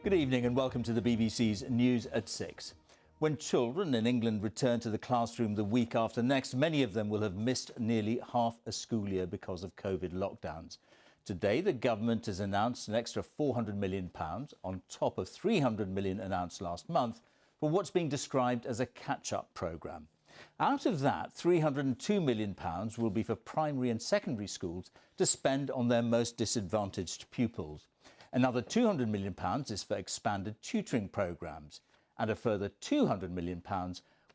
Good evening and welcome to the BBC's News at 6. When children in England return to the classroom the week after next, many of them will have missed nearly half a school year because of COVID lockdowns. Today, the government has announced an extra £400 million on top of £300 million announced last month for what's being described as a catch-up programme. Out of that, £302 million will be for primary and secondary schools to spend on their most disadvantaged pupils. Another £200 million is for expanded tutoring programmes, and a further £200 million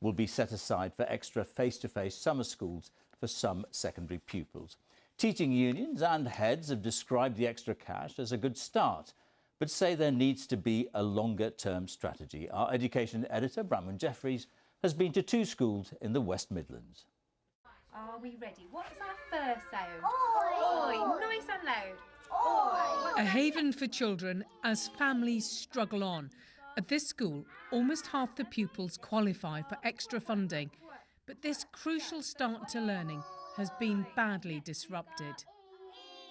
will be set aside for extra face-to-face summer schools for some secondary pupils. Teaching unions and heads have described the extra cash as a good start, but say there needs to be a longer-term strategy. Our education editor, Bramwell Jeffries, has been to 2 schools in the West Midlands. Are we ready? What's our first sound? Oi! Oi! Nice and loud. Oi! A haven for children as families struggle on. At this school, almost half the pupils qualify for extra funding, but this crucial start to learning has been badly disrupted.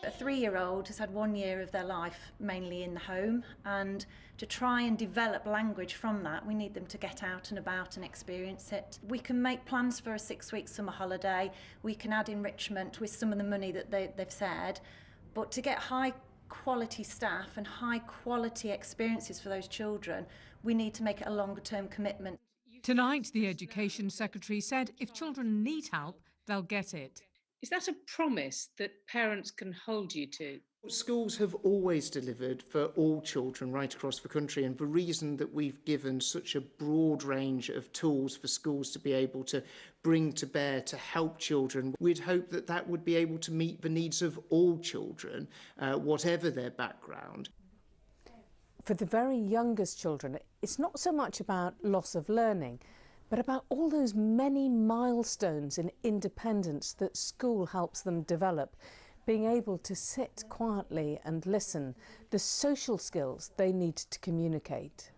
A 3-year-old has had 1 year of their life mainly in the home, and to try and develop language from that, we need them to get out and about and experience it. We can make plans for a 6-week summer holiday, we can add enrichment with some of the money that they've said, but to get high quality staff and high quality experiences for those children, we need to make it a longer term commitment. Tonight, the Education Secretary said if children need help, they'll get it. Is that a promise that parents can hold you to? Schools have always delivered for all children right across the country, and the reason that we've given such a broad range of tools for schools to be able to bring to bear to help children, we'd hope that that would be able to meet the needs of all children, whatever their background. For the very youngest children, it's not so much about loss of learning, but about all those many milestones in independence that school helps them develop. Being able to sit quietly and listen, the social skills they need to communicate.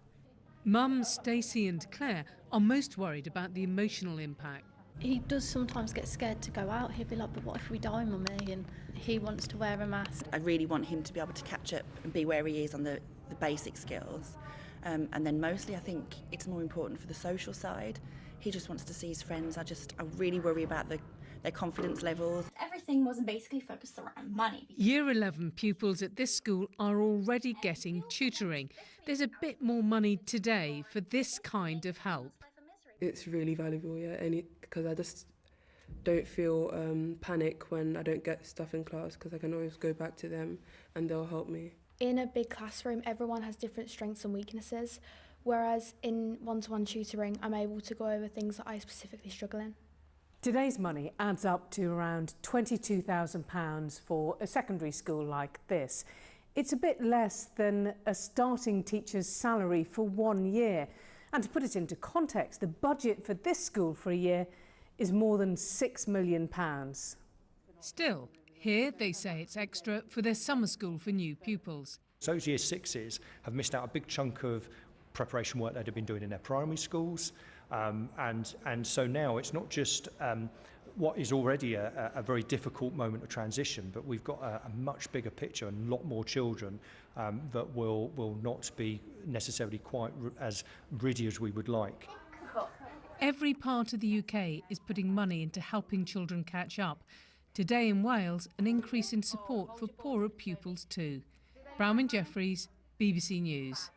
Mums Stacey and Claire are most worried about the emotional impact. He does sometimes get scared to go out. He'll be like, but what if we die, mummy? And he wants to wear a mask. I really want him to be able to catch up and be where he is on the basic skills. And then mostly I think it's more important for the social side. He just wants to see his friends. I really worry about their confidence levels. Everything wasn't basically focused around money. Year 11 pupils at this school are already getting tutoring. There's a bit more money today for this kind of help. It's really valuable, yeah, because I just don't feel panic when I don't get stuff in class, because I can always go back to them and they'll help me. In a big classroom, everyone has different strengths and weaknesses, whereas in one-to-one tutoring, I'm able to go over things that I specifically struggle in. Today's money adds up to around £22,000 for a secondary school like this. It's a bit less than a starting teacher's salary for 1 year. And to put it into context, the budget for this school for a year is more than £6 million. Still, here they say it's extra for their summer school for new pupils. So those Year 6s have missed out a big chunk of preparation work they'd have been doing in their primary schools, and so now it's not just what is already a very difficult moment of transition, but we've got a much bigger picture and a lot more children that will not be necessarily quite as ready as we would like. Every part of the UK is putting money into helping children catch up. Today in Wales, an increase in support for poorer pupils too. Bramwell Jeffries, BBC News.